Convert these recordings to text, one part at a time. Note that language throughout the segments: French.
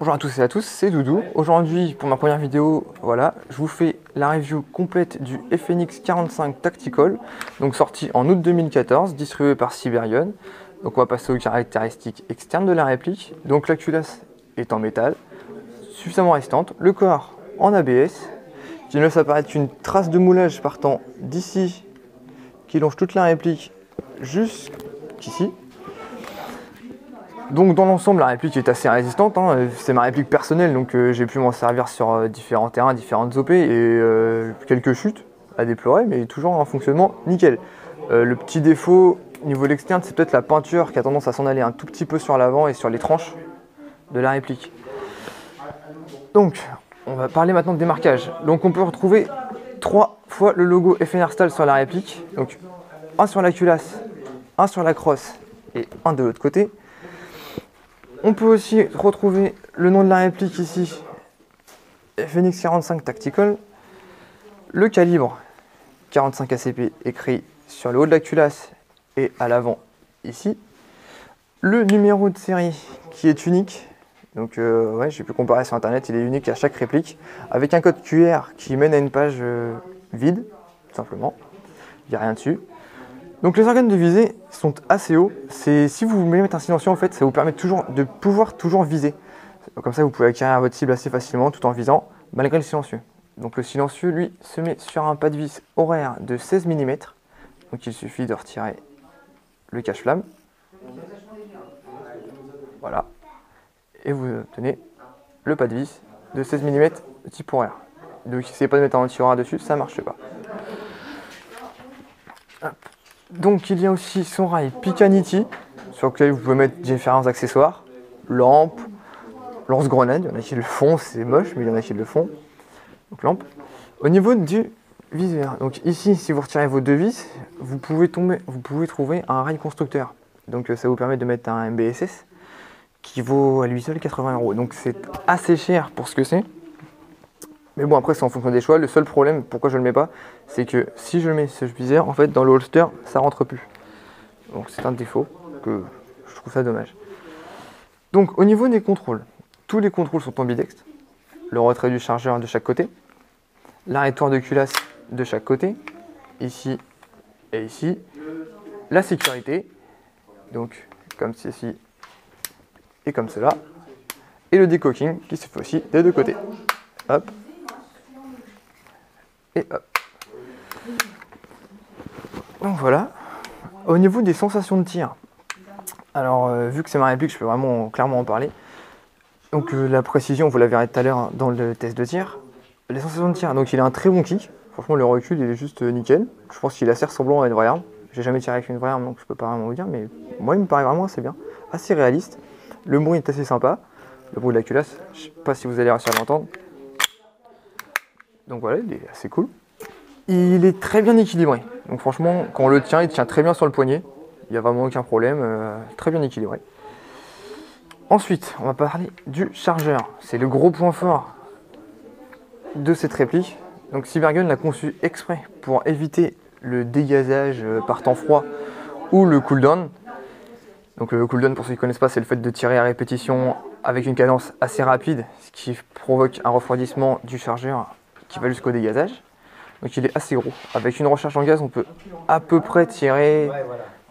Bonjour à tous et à tous, c'est Doudou. Aujourd'hui, pour ma première vidéo, voilà, je vous fais la review complète du FNX 45 Tactical, donc sorti en août 2014, distribué par Siberian. Donc on va passer aux caractéristiques externes de la réplique. Donc la culasse est en métal, suffisamment résistante, le corps en ABS, qui ne laisse apparaître qu'une trace de moulage partant d'ici, qui longe toute la réplique jusqu'ici. Donc dans l'ensemble, la réplique est assez résistante, hein. C'est ma réplique personnelle, donc j'ai pu m'en servir sur différents terrains, différentes OP et quelques chutes à déplorer, mais toujours en fonctionnement nickel. Le petit défaut au niveau de l'externe, c'est peut-être la peinture qui a tendance à s'en aller un tout petit peu sur l'avant et sur les tranches de la réplique. Donc on va parler maintenant de démarquage. Donc on peut retrouver 3 fois le logo FNR-STAHL sur la réplique, donc un sur la culasse, un sur la crosse et un de l'autre côté. On peut aussi retrouver le nom de la réplique ici, FNX 45 Tactical, le calibre 45 ACP écrit sur le haut de la culasse et à l'avant ici, le numéro de série qui est unique, donc ouais, j'ai pu comparer sur internet, il est unique à chaque réplique, avec un code QR qui mène à une page vide, tout simplement, il n'y a rien dessus. Donc les organes de visée sont assez hauts. Si vous voulez mettre un silencieux, en fait, ça vous permet de pouvoir toujours viser. Comme ça, vous pouvez acquérir votre cible assez facilement tout en visant, malgré le silencieux. Donc le silencieux, lui, se met sur un pas de vis horaire de 16 mm. Donc il suffit de retirer le cache-flamme. Voilà. Et vous obtenez le pas de vis de 16 mm de type horaire. Donc si vous n'essayez pas de mettre un anti-horaire dessus, ça ne marche pas. Hop. Donc il y a aussi son rail Picanity, sur lequel vous pouvez mettre différents accessoires, lampe, lance-grenade, il y en a qui le font, c'est moche, mais il y en a qui le font. Donc lampe. Au niveau du viseur, donc ici, si vous retirez vos deux vis, vous pouvez trouver un rail constructeur. Donc ça vous permet de mettre un MBSS qui vaut à lui seul 80 €. Donc c'est assez cher pour ce que c'est. Mais bon, après, c'est en fonction des choix. Le seul problème, pourquoi je ne le mets pas, c'est que si je mets ce viseur, en fait, dans le holster, ça rentre plus. Donc, c'est un défaut que je trouve ça dommage. Donc, au niveau des contrôles, tous les contrôles sont ambidextres. Le retrait du chargeur de chaque côté, l'arrêtoir de culasse de chaque côté, ici et ici, la sécurité, donc comme ceci et comme cela, et le décocking qui se fait aussi des deux côtés. Hop. Et hop. Donc voilà. Au niveau des sensations de tir, alors vu que c'est ma réplique, je peux vraiment clairement en parler. Donc la précision, vous la verrez tout à l'heure dans le test de tir. Les sensations de tir, donc il a un très bon kick. Franchement, le recul, il est juste nickel. Je pense qu'il est assez ressemblant à une vraie arme. J'ai jamais tiré avec une vraie arme, donc je peux pas vraiment vous dire, mais moi, il me paraît vraiment assez bien, assez réaliste. Le bruit est assez sympa. Le bruit de la culasse, je sais pas si vous allez réussir à l'entendre. Donc voilà, il est assez cool. Il est très bien équilibré. Donc franchement, quand on le tient, il tient très bien sur le poignet. Il n'y a vraiment aucun problème. Très bien équilibré. Ensuite, on va parler du chargeur. C'est le gros point fort de cette réplique. Donc Siberian l'a conçu exprès pour éviter le dégazage par temps froid ou le cooldown. Donc le cooldown, pour ceux qui ne connaissent pas, c'est le fait de tirer à répétition avec une cadence assez rapide, ce qui provoque un refroidissement du chargeur qui va jusqu'au dégazage. Donc il est assez gros. Avec une recharge en gaz, on peut à peu près tirer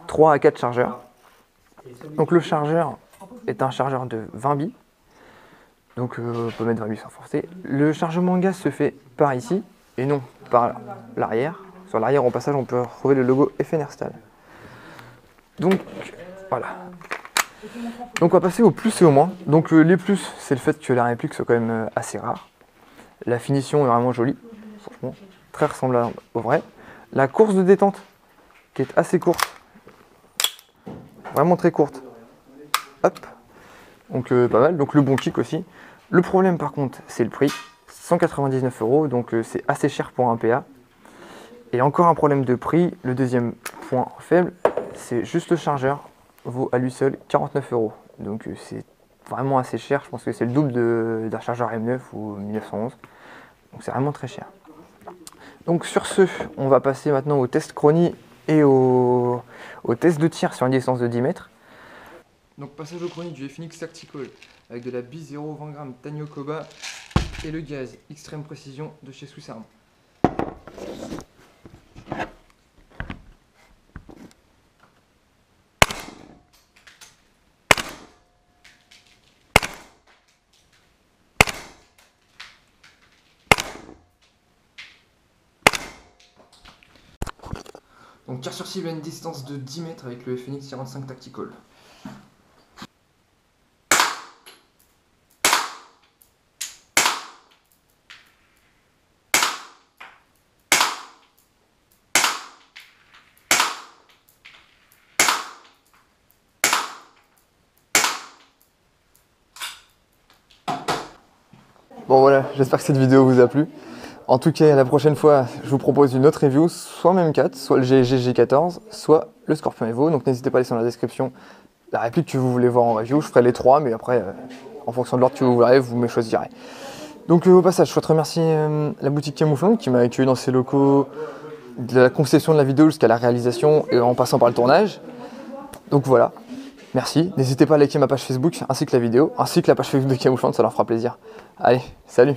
3 à 4 chargeurs. Donc le chargeur est un chargeur de 20 billes. Donc on peut mettre 20 billes sans forcer. Le chargement en gaz se fait par ici et non par l'arrière. Sur l'arrière, au passage, on peut retrouver le logo FNR-STAHL. Donc voilà. Donc on va passer au plus et au moins. Donc les plus, c'est le fait que la réplique soit quand même assez rare. La finition est vraiment jolie, franchement, très ressemblable au vrai. La course de détente, qui est assez courte, vraiment très courte. Hop, donc pas mal. Donc le bon kick aussi. Le problème par contre, c'est le prix, 199 €, donc c'est assez cher pour un PA. Et encore un problème de prix, le deuxième point faible, c'est juste le chargeur, vaut à lui seul 49 €. Donc c'est vraiment assez cher, je pense que c'est le double d'un chargeur M9 ou 1911. Donc c'est vraiment très cher. Donc sur ce, on va passer maintenant au test chronie et au test de tir sur une distance de 10 mètres. Donc passage au chronie du FNX Tactical avec de la B0 20 g Tanyo Koba et le gaz Extrême Précision de chez Swissairm. Donc tir sur cible à une distance de 10 mètres avec le Phoenix 45 Tactical. Bon voilà, j'espère que cette vidéo vous a plu. En tout cas, la prochaine fois, je vous propose une autre review, soit même 4, soit le GG14, soit le Scorpion Evo. Donc n'hésitez pas à laisser dans la description la réplique que vous voulez voir en review. Je ferai les 3, mais après, en fonction de l'ordre que vous voudrez, vous me choisirez. Donc au passage, je souhaite remercier la boutique Camouflante qui m'a accueilli dans ses locaux de la conception de la vidéo jusqu'à la réalisation et en passant par le tournage. Donc voilà, merci. N'hésitez pas à liker ma page Facebook ainsi que la vidéo, ainsi que la page Facebook de Camouflante, ça leur fera plaisir. Allez, salut!